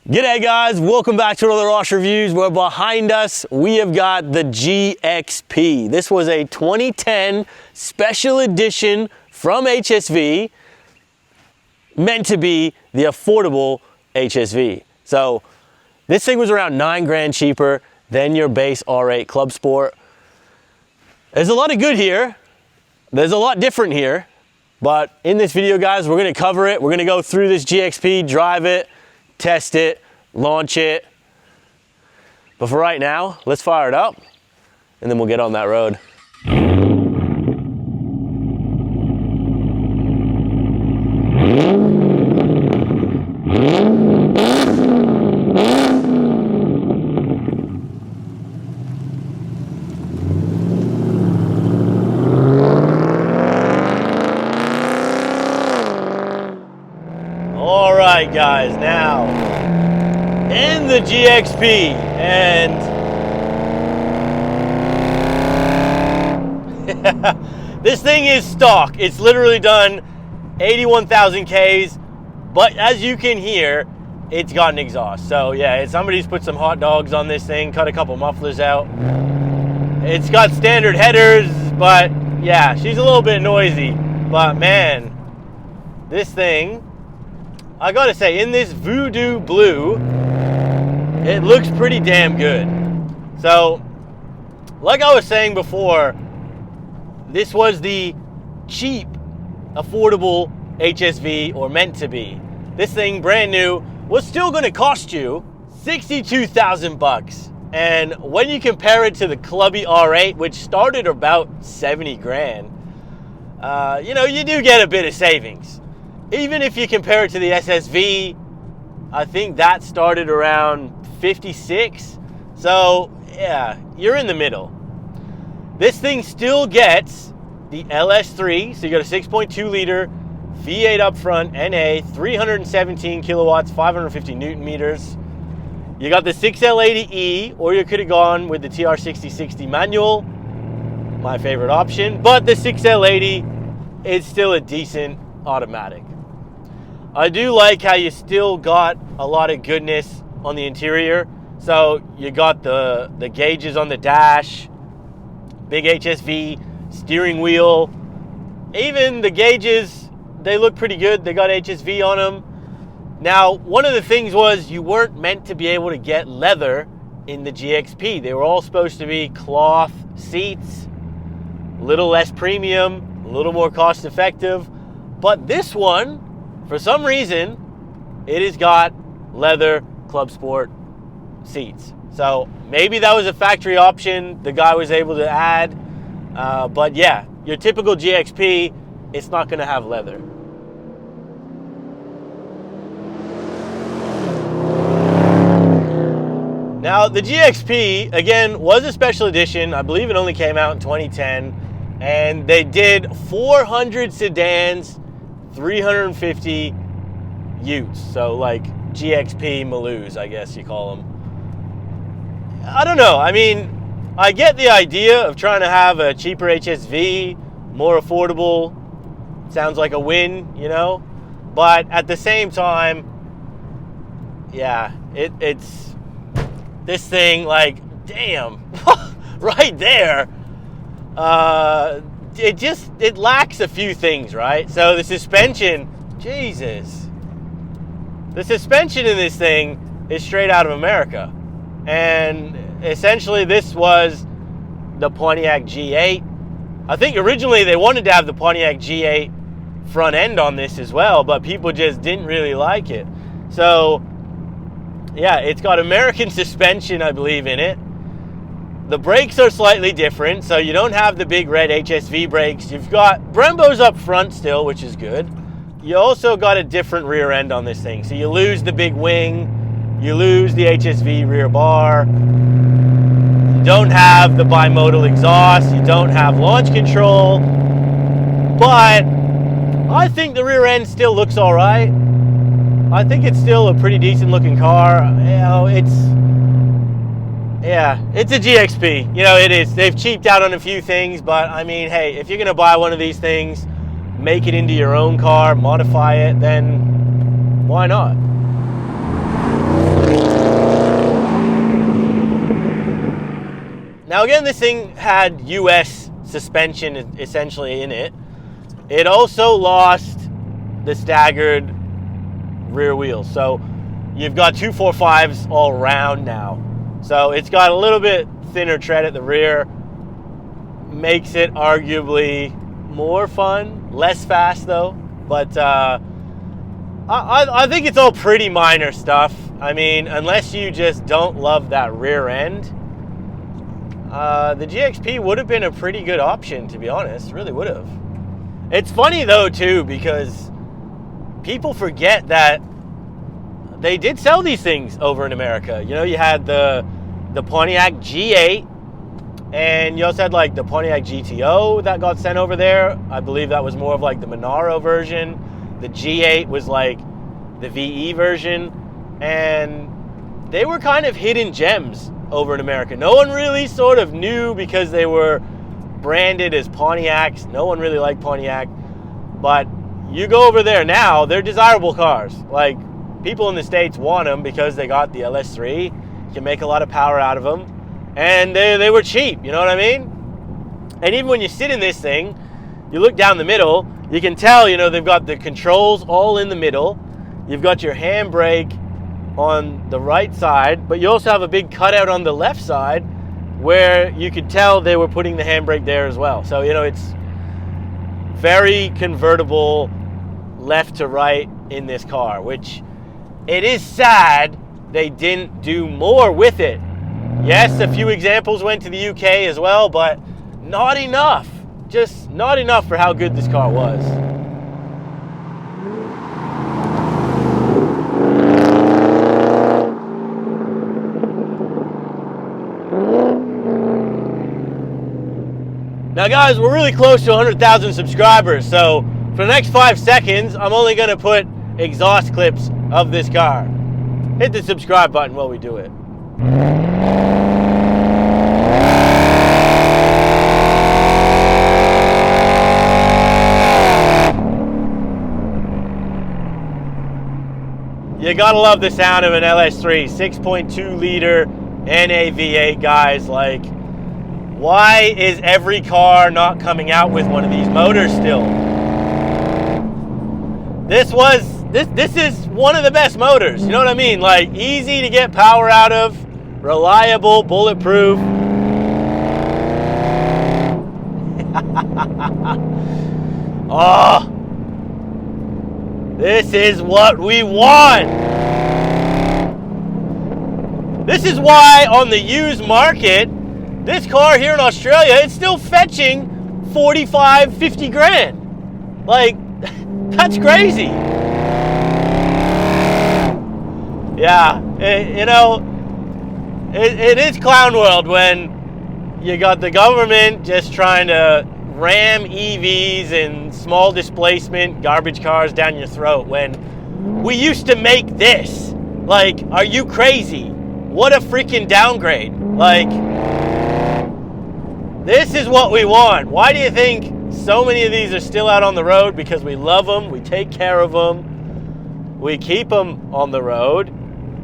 G'day guys, welcome back to another Rosh Reviews, where behind us we have got the GXP. This was a 2010 special edition from HSV, meant to be the affordable HSV. So this thing was around 9 grand cheaper than your base R8 Club Sport. There's a lot of good here. There's a lot different here. But in this video, guys, we're gonna cover it. We're gonna go through this GXP, drive it, test it, launch it. But for right now, let's fire it up and then we'll get on that road. All right, guys, now in the GXP, and this thing is stock. It's literally done 81,000 Ks, but as you can hear, it's got an exhaust. So yeah, somebody's put some hot dogs on this thing, cut a couple mufflers out. It's got standard headers, but yeah, she's a little bit noisy. But man, this thing, I gotta say, in this voodoo blue, it looks pretty damn good. So, like I was saying before, this was the cheap, affordable HSV, or meant to be. This thing, brand new, was still gonna cost you 62,000 bucks. And when you compare it to the clubby R8, which started about 70 grand, you know, you do get a bit of savings. Even if you compare it to the SSV, I think that started around 56. So yeah, you're in the middle. This thing still gets the LS3, so you got a 6.2 liter V8 up front, NA, 317 kilowatts, 550 Newton meters. You got the 6L80E, or you could have gone with the TR6060 manual, my favorite option, but the 6L80 is still a decent automatic. I do like how you still got a lot of goodness on the interior. So you got the gauges on the dash, big HSV steering wheel. Even the gauges, they look pretty good. They got HSV on them. Now, one of the things was you weren't meant to be able to get leather in the GXP. They were all supposed to be cloth seats, a little less premium, a little more cost effective. But this one, for some reason, it has got leather Club Sport seats. So maybe that was a factory option the guy was able to add. But yeah, your typical GXP, it's not gonna have leather. Now the GXP, again, was a special edition. I believe it only came out in 2010. And they did 400 sedans, 350 utes, so like GXP Maloos, I guess you call them. I don't know, I mean, I get the idea of trying to have a cheaper HSV, more affordable, sounds like a win, you know, but at the same time, yeah, it's this thing, like, damn, right there. It lacks a few things, right? So the suspension, Jesus. The suspension in this thing is straight out of America. And essentially this was the Pontiac G8. I think originally they wanted to have the Pontiac G8 front end on this as well, but people just didn't really like it. So yeah, it's got American suspension, I believe, in it. The brakes are slightly different, so you don't have the big red HSV brakes. You've got Brembos up front still, which is good. You also got a different rear end on this thing. So you lose the big wing, you lose the HSV rear bar, you don't have the bimodal exhaust, you don't have launch control, but I think the rear end still looks all right. I think it's still a pretty decent looking car. You know, yeah, it's a GXP. You know, it is. They've cheaped out on a few things, but I mean, hey, if you're gonna buy one of these things, make it into your own car, modify it, then why not? Now again, this thing had US suspension essentially in it. It also lost the staggered rear wheels. So you've got 245s all round now. So it's got a little bit thinner tread at the rear. Makes it arguably more fun. Less fast though. But I think it's all pretty minor stuff. I mean, unless you just don't love that rear end, the GXP would have been a pretty good option, to be honest. Really would have. It's funny though too, because people forget that they did sell these things over in America. You know, you had the Pontiac G8, and you also had like the Pontiac GTO that got sent over there. I believe that was more of like the Monaro version. The G8 was like the VE version, and they were kind of hidden gems over in America. No one really sort of knew because they were branded as Pontiacs. No one really liked Pontiac, but you go over there now, they're desirable cars. Like, people in the States want them because they got the LS3. You can make a lot of power out of them, and they were cheap, you know what I mean? And even when you sit in this thing, you look down the middle, you can tell, you know, they've got the controls all in the middle. You've got your handbrake on the right side, but you also have a big cutout on the left side where you could tell they were putting the handbrake there as well. So, you know, it's very convertible left to right in this car, which it is sad they didn't do more with it. Yes, a few examples went to the UK as well, but not enough. Just not enough for how good this car was. Now guys, we're really close to 100,000 subscribers, so for the next 5 seconds, I'm only gonna put exhaust clips of this car. Hit the subscribe button while we do it. You gotta love the sound of an LS3, 6.2 liter NA V8, guys. Like, why is every car not coming out with one of these motors still? This is one of the best motors, you know what I mean? Like, easy to get power out of, reliable, bulletproof. Oh, this is what we want. This is why on the used market, this car here in Australia, it's still fetching 45, 50 grand. Like, that's crazy. Yeah, it is clown world when you got the government just trying to ram EVs and small displacement garbage cars down your throat when we used to make this. Like, are you crazy? What a freaking downgrade. Like, this is what we want. Why do you think so many of these are still out on the road? Because we love them, we take care of them, we keep them on the road.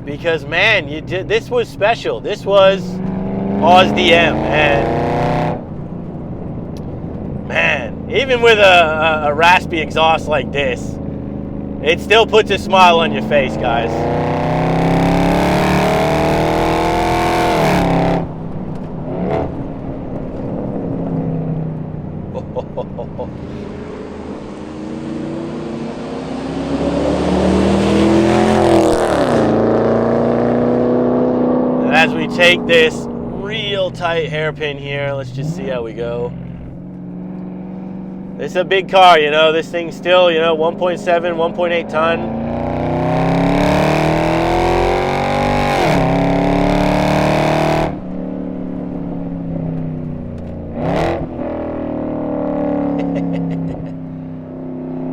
Because, man, this was special. This was OzDM, and man, even with a raspy exhaust like this, it still puts a smile on your face, guys. As we take this real tight hairpin here, let's just see how we go. This is a big car, you know. This thing's still, you know, 1.7, 1.8 ton.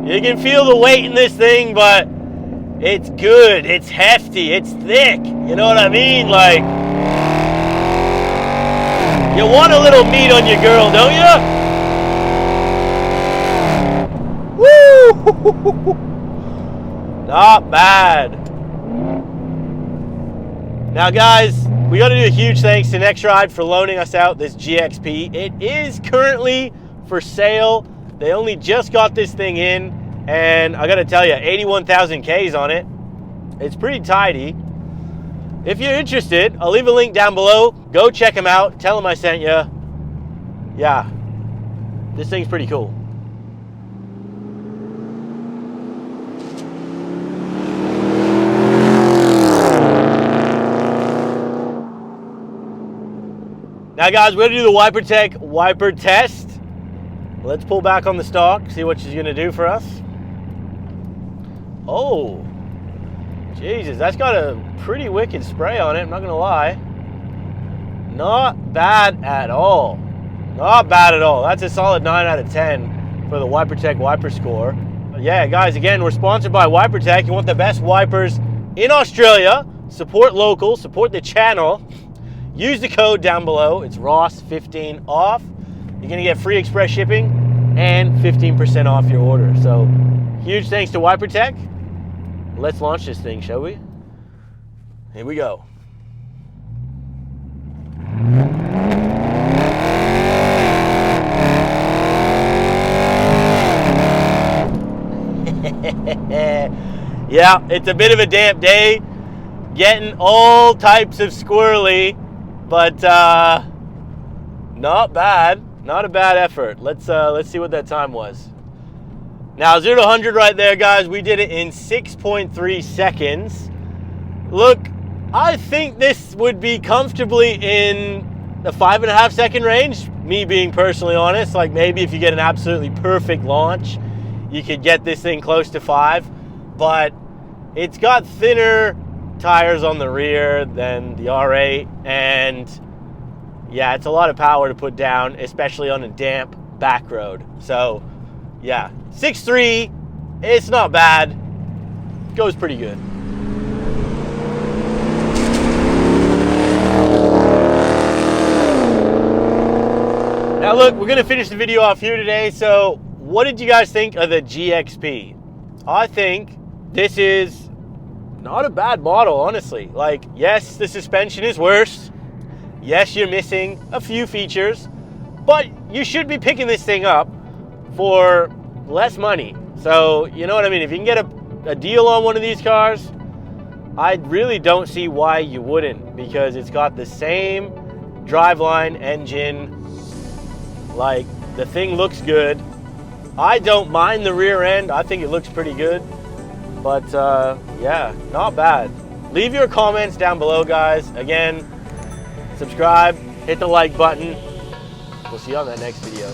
You can feel the weight in this thing, but it's good, it's hefty, it's thick. You know what I mean? Like, you want a little meat on your girl, don't you? Woo! Not bad. Now guys, We got to do a huge thanks to Next Ride for loaning us out this GXP. It is currently for sale. They only just got this thing in, and I got to tell you, 81,000 Ks on it. It's pretty tidy. If you're interested, I'll leave a link down below. Go check them out. Tell them I sent you. Yeah, this thing's pretty cool. Now guys, we're gonna do the WiperTech wiper test. Let's pull back on the stock, see what she's gonna do for us. Oh, Jesus, that's got a pretty wicked spray on it, I'm not gonna lie. Not bad at all. Not bad at all. That's a solid 9 out of 10 for the WiperTech wiper score. Yeah, guys, again, we're sponsored by WiperTech. You want the best wipers in Australia. Support local, support the channel. Use the code down below. It's Ross15 off. You're gonna get free express shipping and 15% off your order. So huge thanks to WiperTech. Let's launch this thing, shall we? Here we go. Yeah, it's a bit of a damp day. Getting all types of squirrely. But not bad, not a bad effort. Let's see what that time was. Now 0 to 100 right there, guys. We did it in 6.3 seconds. Look, I think this would be comfortably in the 5.5 second range. Me being personally honest, like maybe if you get an absolutely perfect launch, you could get this thing close to 5. But it's got thinner tires on the rear than the R8, and yeah, it's a lot of power to put down, especially on a damp back road. So yeah, 6.3, it's not bad, goes pretty good. Now look, we're gonna finish the video off here today. So what did you guys think of the GXP? I think this is not a bad model, honestly. Like, yes, the suspension is worse. Yes, you're missing a few features, but you should be picking this thing up for less money. So, you know what I mean? If you can get a deal on one of these cars, I really don't see why you wouldn't, because it's got the same driveline engine. Like, the thing looks good. I don't mind the rear end. I think it looks pretty good. But yeah, not bad. Leave your comments down below, guys. Again, subscribe, hit the like button. We'll see you on that next video.